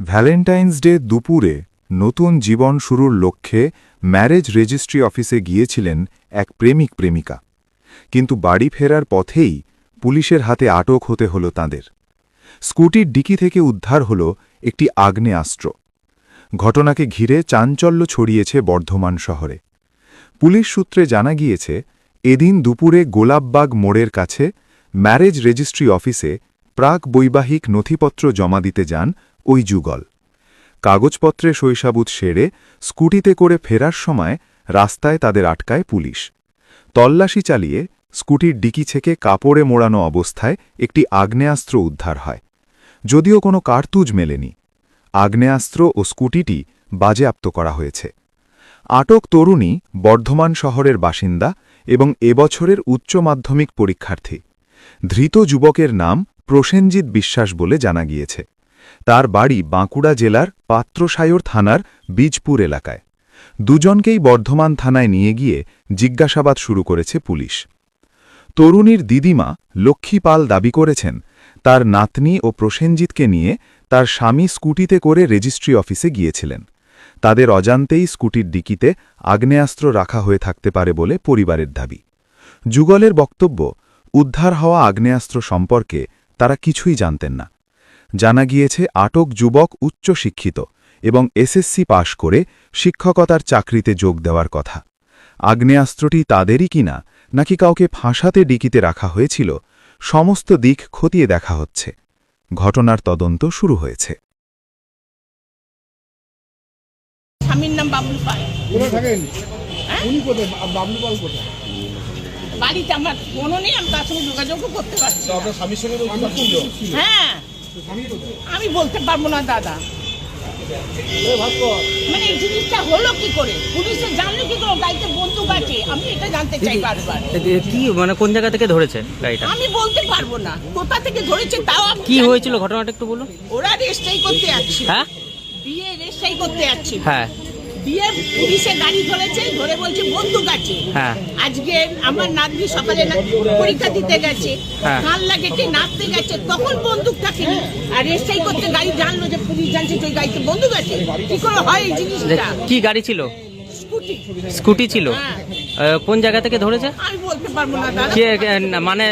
Valentine's day দুপুরে নতুন জীবন শুরুর লক্ষ্যে ম্যারেজ রেজিস্ট্রি অফিসে গিয়েছিলেন এক প্রেমিক প্রেমিকা, কিন্তু বাড়ি ফেরার পথেই পুলিশের হাতে আটক হতে হল তাঁদের। স্কুটির ডিকি থেকে উদ্ধার হল একটি আগ্নেয়াস্ত্র। ঘটনাকে ঘিরে চাঞ্চল্য ছড়িয়েছে বর্ধমান শহরে। পুলিশ সূত্রে জানা গিয়েছে, এদিন দুপুরে গোলাপবাগ মোড়ের কাছে ম্যারেজ রেজিস্ট্রি অফিসে প্রাক বৈবাহিক নথিপত্র জমা দিতে যান ওই যুগল। কাগজপত্রে শৈশাবুত সেরে স্কুটিতে করে ফেরার সময় রাস্তায় তাদের আটকায় পুলিশ। তল্লাশি চালিয়ে স্কুটির ডিকি থেকে কাপড়ে মোড়ানো অবস্থায় একটি আগ্নেয়াস্ত্র উদ্ধার হয়, যদিও কোনো কার্তুজ মেলেনি। আগ্নেয়াস্ত্র ও স্কুটিটি বাজেয়াপ্ত করা হয়েছে। আটক তরুণী বর্ধমান শহরের বাসিন্দা এবং এবছরের উচ্চ মাধ্যমিক পরীক্ষার্থী। ধৃত যুবকের নাম প্রসেনজিৎ বিশ্বাস বলে জানা গিয়েছে। তার বাড়ি বাঁকুড়া জেলার পাত্রসায়র থানার বীজপুর এলাকায়। দুজনকেই বর্ধমান থানায় নিয়ে গিয়ে জিজ্ঞাসাবাদ শুরু করেছে পুলিশ। তরুণীর দিদিমা লক্ষ্মী পাল দাবি করেছেন, তার নাতনি ও প্রসেনজিৎকে নিয়ে তার স্বামী স্কুটিতে করে রেজিস্ট্রি অফিসে গিয়েছিলেন। তাদের অজান্তেই স্কুটির ডিকিতে আগ্নেয়াস্ত্র রাখা হয়ে থাকতে পারে বলে পরিবারের দাবি। যুগলের বক্তব্য, উদ্ধার হওয়া আগ্নেয়াস্ত্র সম্পর্কে তারা কিছুই জানতেন না। জানা গিয়েছে, আটক যুবক উচ্চ শিক্ষিত এবং এসএসসি পাশ করে শিক্ষকতার চাকরিতে যোগ দেওয়ার কথা। আগ্নেয়াস্ত্রটি তাদেরই কিনা নাকি কাউকে ফাঁসাতে ডিকিতে রাখা হয়েছিল, সমস্ত দিক খতিয়ে দেখা হচ্ছে। ঘটনার তদন্ত শুরু হয়েছে। স্বামীর নাম বাবলু পাল। কোথায় থাকেন? উনি কোথায়? বাবলু পাল কোথায়? বাড়িতে আমার ফোনও নেই, আমি তার সঙ্গে যোগাযোগও করতে পারছি না। আপনার স্বামীর সঙ্গে হ্যাঁ, আমি বলতে পারবো না দাদা। মানে এই জিনিসটা হলো কি করে, পুলিশে জানলো কি করে গাড়িতে বন্দুক আছে, আমি এটা জানতে চাই বারবার। কি মানে কোন জায়গা থেকে ধরেছেন গাড়িটা? আমি বলতে পারবো না কোথা থেকে ধরেছে, তাও আমি কি হয়েছিল ঘটনাটা একটু বলুন। ওরা রেস্টাই করতে যাচ্ছিল। হ্যাঁ, বিয়ে রেস্টাই করতে যাচ্ছিল। হ্যাঁ, বিয়ে পুলিশে গাড়ি ধরেছে, ধরে বলছে বন্দুক আছে। হ্যাঁ, আজকে আমার নাতনি সকালে পরীক্ষা দিতে গেছে, হ্যাঁ। কাল লাগেছে নাচতে গেছে, তখন বন্দুক থাকেনি। আর এসেই করতে গাড়ি জানলো যে পুলিশ জানছে যে ওই গাড়িতে বন্দুক আছে। কি করে হয় এই জিনিসটা? কি গাড়ি ছিল? স্কুটি। স্কুটি ছিল। হ্যাঁ। কোন জায়গা থেকে ধরেছে? আমি বলতে পারবো না দাদা। মানে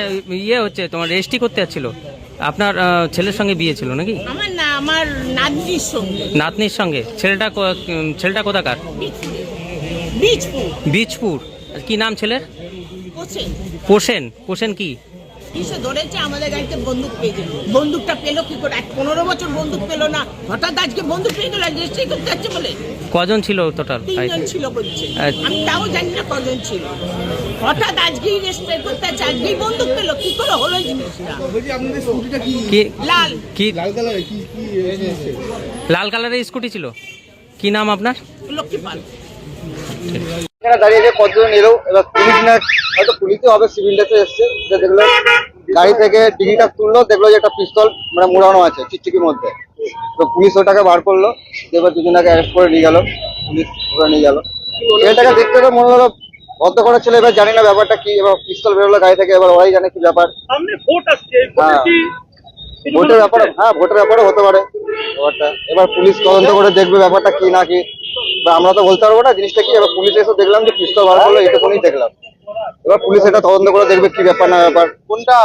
ইয়ে হচ্ছে তোমার রেজিস্ট্রি করতে যাচ্ছিল? আপনার ছেলের সঙ্গে বিয়ে ছিল নাকি? আমার না, আমার নাতনির সঙ্গে। নাতনির সঙ্গে? ছেলেটা কোথাকার? বীজপুর। বীজপুর। কি নাম ছেলের? পোষেন। পোষেন কি? কিসে ধরেছে আমাদের গাড়িতে বন্দুক পেয়েছে। বন্দুকটা পেলো কি করে? 15 বছর বন্দুক পেলো না, হঠাৎ আজকে বন্দুক পেয়ে গেল রেজিস্ট্রি করতে যাচ্ছে বলে। কজন ছিল টোটাল? 3 জন ছিল বলছে। আমি তাও জানি না কজন ছিল। হঠাৎ আজকেই রেজিস্ট্রি করতে যাচ্ছে, আজকেই বন্দুক পেলো, কি করে হলো এই জিনিসটা? বলছি আপনাদের স্কুটিটা কি লাল। কি লাল কালারের? কি লাল কালারের স্কুটি ছিল? কি নাম আপনার? লক্ষ্মী পাল। এখানে দাঁড়িয়ে যে কতজন এলো, এবার পুলিশ না হয়তো পুলিশই হবে, সিভিল ড্রেসে এসছে, দেখলো গাড়ি থেকে ডিগিটা তুললো, দেখলো যে একটা পিস্তল মানে মোড়ানো আছে চিকচিকির মধ্যে। তো পুলিশ ওটাকে বার করলো, এবার দুজনকে অ্যারেস্ট করে নিয়ে গেল, পুলিশ করে নিয়ে গেল। ছেলেটাকে দেখতে তো মনে হলো ভদ্র করার ছেলে, এবার জানি না ব্যাপারটা কি। এবার পিস্তল বেরোলো গাড়ি থেকে, এবার ওরাই জানে কি ব্যাপার। হ্যাঁ, ভোটের ব্যাপারে, হ্যাঁ ভোটের ব্যাপারে হতে পারে ব্যাপারটা। এবার পুলিশ তদন্ত করে দেখবে ব্যাপারটা কি না কি, আমরা তো বলতে পারবো না জিনিসটা কি। এবার পুলিশ এসে দেখলাম যে পিস্তল বার করলো, এটুকুনি দেখলাম। এবার পুলিশ এটা তদন্ত করে দেখবে কি ব্যাপার না ব্যাপার কোনটা।